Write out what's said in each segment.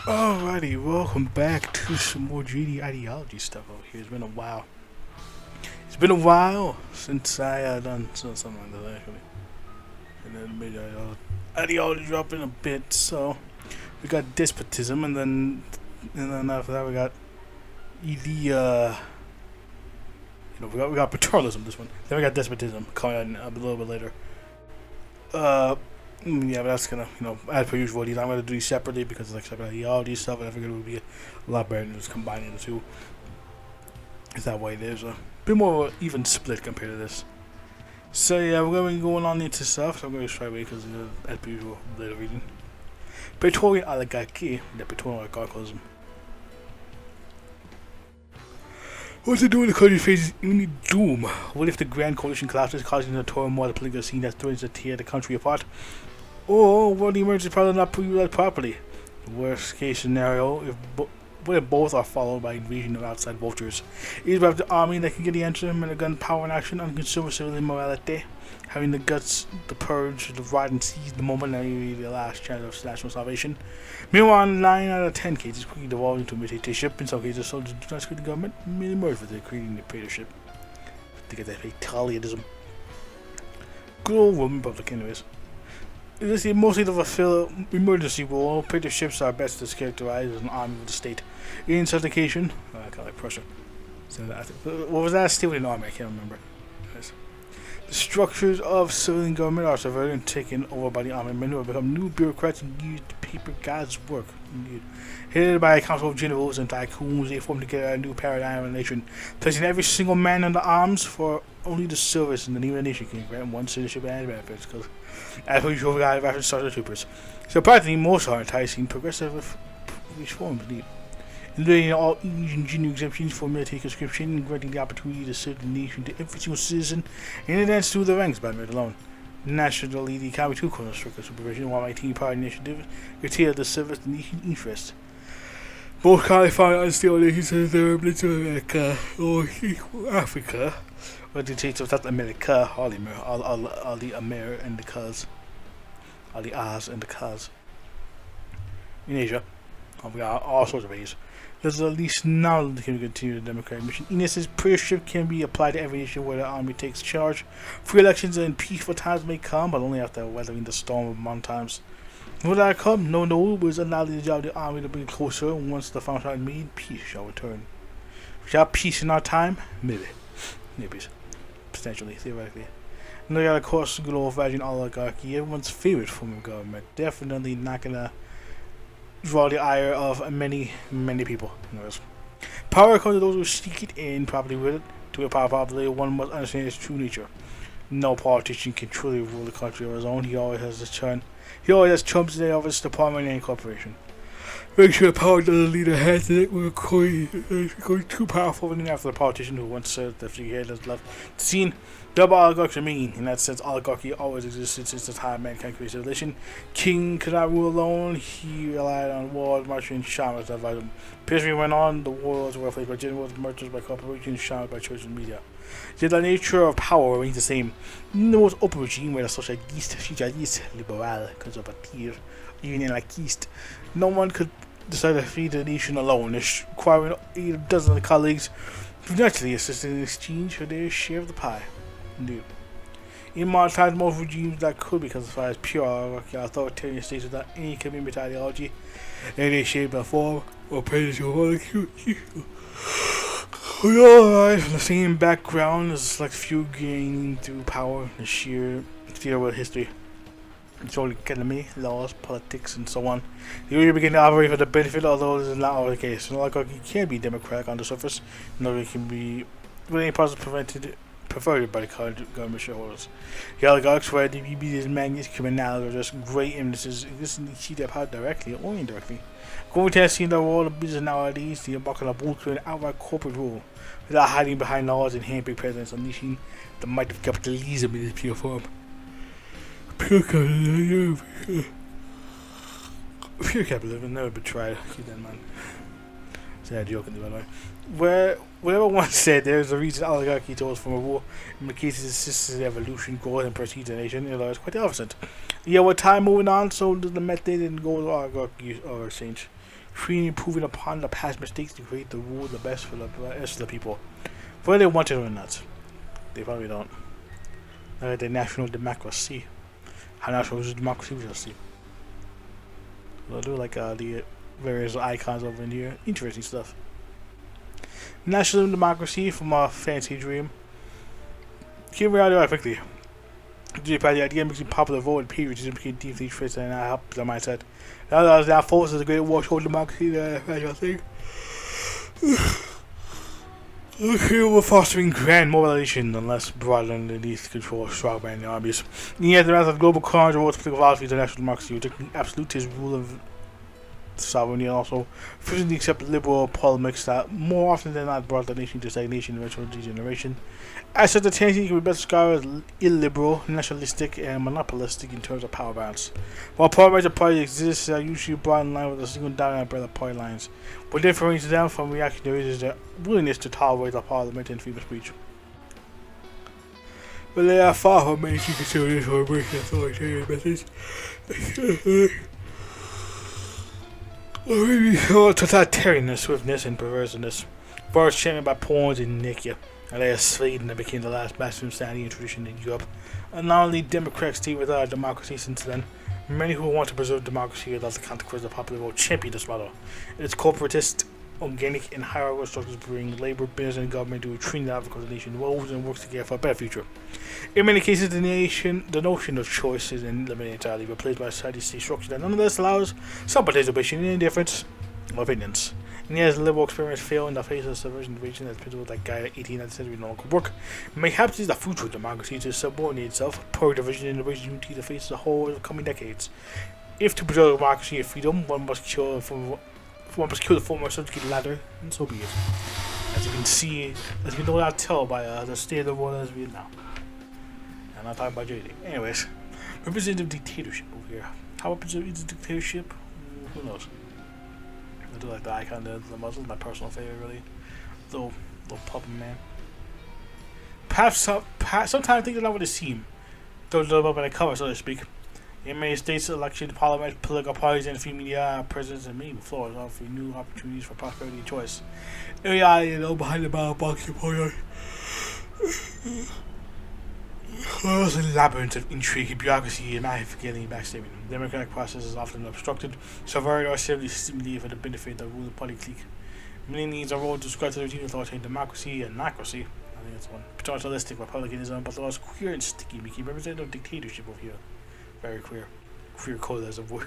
Alrighty, welcome back to some more GD ideology stuff over here. It's been a while. It's been a while since I done something like that actually. And then maybe ideology drop in a bit. So we got despotism, and then after that we got we got paternalism. This one. Then we got despotism coming a little bit later. Uh, yeah, but that's gonna, as per usual, I'm gonna do these separately because it's like separate ideology stuff, and I figured it would be a lot better than just combining the two. Is that way there's a bit more of an even split compared to this. So yeah, we're gonna be going on into stuff. So I'm gonna try away because as per usual, later reading. Praetorian oligarchy, the Praetorian oligarchism. What's it doing? The country faces imminent doom. What if the Grand Coalition collapses, causing a turmoil the political scene that threatens to tear the country apart? Or will the emergency probably not pre-realized properly? The worst case scenario, what if both are followed by invasion of outside vultures? Either we have the army that can get the answer, and the gun power in action, and consumer civilian morality, having the guts to purge, the ride and seize the moment, and maybe the last chance of national salvation. Meanwhile, 9 out of 10 cases quickly devolve into a dictatorship. In some cases, soldiers do not screw the government, merely merge with it, creating a dictatorship. To get that Paternalism. Good old Roman Republic, anyways. This is mostly to fulfill emergency role. Dictatorships are best characterized as an army of the state. In such occasion, kind of like Prussia. So what was that? Still an army? I can't remember. Yes. The structures of civilian government are subverted and taken over by the army men who have become new bureaucrats and use the paper God's work. Indeed. Headed by a council of generals and tycoons, they form together a new paradigm of the nation, placing every single man under arms for only the service, and the name of the nation can grant one citizenship and benefits. Because as we drove guys after sergeant troopers, so apparently most are enticing progressive reforms. Indeed. Including all EU exemptions for military conscription, granting the opportunity to serve the nation to every single citizen in advance through the ranks by merit alone. Nationally, the economy too corner stricter supervision, while maintaining power initiative, criteria to service the nation interest. Both qualify as the nations of the Middle America or Africa, or the states of South America, all the Amer and the Cuz, all the As and the Cuz. In Asia, we got all sorts of ways. There's at least now that can continue the democratic mission. Enos' premiership can be applied to every nation where the army takes charge. Free elections and peaceful times may come, but only after weathering the storm of modern times. Will that come? No, it was allowed the job of the army to bring closer. Once the final is made, peace shall return. We shall have peace in our time? Maybe. Potentially, theoretically. And they got, of course, good old-fashioned oligarchy, everyone's favorite form of government. Definitely not gonna draw the ire of many people. Anyways. Power comes to those who seek it and properly with it. To a power properly, one must understand its true nature. No politician can truly rule the country of his own. He always has trumps in the office, department, and corporation. Make sure the power doesn't lead a hand to it. We're going too powerful, and after the politician who once said that he had left the scene. Double oligarchy mean. In that sense, oligarchy always existed since the time mankind created civilization. King could not rule alone. He relied on wars, marching, and shamans to advise him. History went on. The wars were replaced by generals, merchants by corporations, shamans by church and media. Yet the nature of power remains the same. In the most open regime where the socialist, liberal, conservative, even anarchist, no one could decide to feed the nation alone, requiring a dozen of colleagues to naturally assist in exchange for their share of the pie. Indeed. In modern times, most regimes that could be classified as pure oligarchy are authoritarian states without any commitment to ideology, any shape or form, or predatory oligarchy. We all arise from the same background as a select few gaining through power and sheer fear of history. Controlling economy, laws, politics, and so on. They usually begin to operate for the benefit, although this is not always the case. An oligarchy can be democratic on the surface, nor it can be, with any process preferred by the government shareholders. The oligarchs, whether they be these magnets, criminals, or just great eminences, existently cheat their power directly or indirectly. Going to see the world of business nowadays, they embark on a bold and outright corporate rule, without hiding behind laws and handpicked presidents, unleashing the might of capitalism in its pure form. Pure capitalism never been tried. Keep that in mind. Say that jokingly, by the way. Where whatever one said, there's a reason oligarchy told from a war in the cases assisted evolution, growth, and prestige of the nation. It's quite the opposite. Yeah, with time moving on, so does the method and goals of oligarchy or exchange. Freely improving upon the past mistakes to create the rule the best for the rest of the people. Whether they want it or not. They probably don't. Like the national democracy. How national democracy we shall see. They'll do like the various icons over in here. Interesting stuff. National democracy from a fancy dream. Came around there quickly. The idea makes popular vote and patriotism became deeply interested and that helped the mindset. Now forces a great war show democracy that I think. Here we're fostering grand mobilization unless broadened beneath control of strongman armies. And yet the wrath of global crowns and political philosophies of national democracy, rejecting absolutist rule of sovereignty and also frequently accept liberal polemics that more often than not brought the nation to stagnation and eventual degeneration. As such, the tendency can be best described as illiberal, nationalistic, and monopolistic in terms of power balance. While parliamentary parties exist, they are usually brought in line with a single dominant umbrella party lines. What differentiates them from reactionaries is their willingness to tolerate the parliament and freedom of speech. But they are far from mainstream conservatives or embracing authoritarian methods. Or maybe totalitarianness, swiftness, and perverseness. First championed by pawns in Nikia, and they are Sweden that became the last bastion of sanity and tradition in Europe. And not only democrats stay without democracy since then, many who want to preserve democracy without the consequence of popular vote champion this model. Its corporatist, organic, and hierarchical structures bring labor, business, and government to a tree that because the nation rolls and works together for a better future. In many cases, the notion of choice is eliminated entirely, replaced by a society-state structure that nonetheless allows some participation in different opinions. And as liberal experiments fail in the face of subversion invasion as principles like Gaia 18th century no longer work, mayhaps it is the future of democracy to subordinate itself, per division and embrace unity to face the whole of the coming decades. If to preserve democracy and freedom, one must kill the former subjugated latter, and so be it. As you can see, as we no doubt tell by the state of the world as we now. I'm not talking about JD. Anyways, representative dictatorship over here. How representative is dictatorship? Who knows? I do like the icon of the Muslims, my personal favorite, really. Little puppet man. Perhaps sometimes things are not what they seem. Throw them up in a cover, so to speak. In many states, election, parliament, political parties, and free media, presidents, and maybe floors offer new opportunities for prosperity and choice. AI, behind the ballot box, a labyrinth of intrigue, bureaucracy, and navigating backstabbing. The democratic process is often obstructed, subverted, or simply stimulated for the benefit of the ruling party clique. Many needs are role described to the routine authoritarian democracy and anocracy. I think that's one. Paternalistic republicanism, but the most queer and sticky, making representative dictatorship over here. Very queer. Queer code as a word.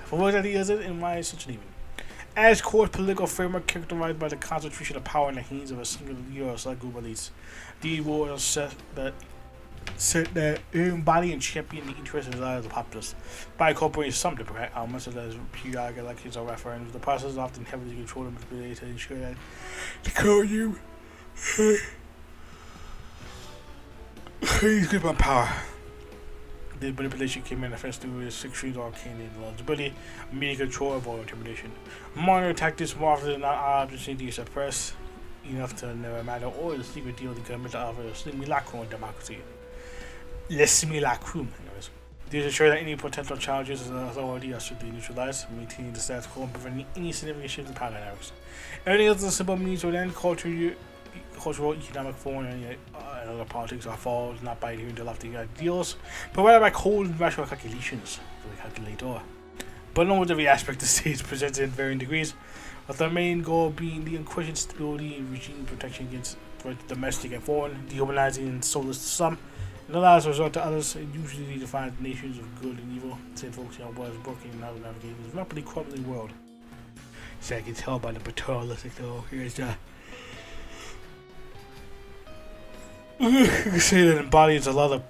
For what idea is it and why is such an even? As core political framework characterized by the concentration of power in the hands of a single leader or select group of elites. The will set that embody and champion the interests and desires of the populace by incorporating some democratic elements such as periodic elections or referendums. The process is often heavily controlled and manipulated to ensure that the current he's grip on power. This manipulation can manifest through its extremes or candidate eligibility, media control, or voter intimidation. Minor tactics more often than not are opportunity to suppress enough to never matter, or the secret deal with the government to offer a simulacrum of democracy. Le simulacrum, anyways. These ensure that any potential challenges to the authority are strictly neutralized, maintaining the status quo and preventing any significant shifts in power dynamics. Everything else is a simple means to end cultural, economic, foreign, and other politics are followed not by adhering to lofty ideals, but rather by cold and rational calculations, the calculator. But almost every aspect of the state is presented in varying degrees, with the main goal being the unquestioned stability and regime protection against domestic and foreign, dehumanizing and soulless to some, and allows resort to others. It usually defines nations of good and evil, instead focusing on what is working and how to navigate this rapidly crumbling world. So I can tell by the paternalistic though, here's the you can say that embodies a lot of,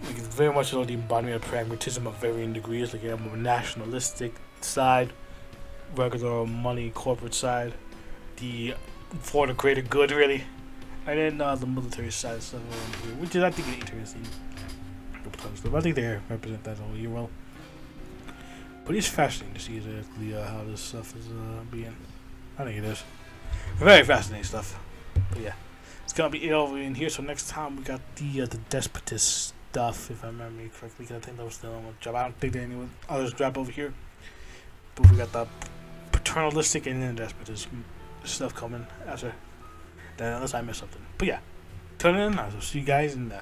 like, it's very much the embodiment of pragmatism of varying degrees, like you have a nationalistic side, regular money corporate side, the for the greater good really, and then the military side stuff, which is I think interesting. I think they represent that all year well. But it's fascinating to see exactly how this stuff is being. I think it is. Very fascinating stuff. But yeah, it's gonna be it over in here. So next time we got the despotist stuff, if I remember correctly. Cause I think that was the only job. I don't think that anyone others drop over here. But we got the paternalistic and then despotist stuff coming after that, unless I missed something. But yeah, tune in. I'll see you guys in the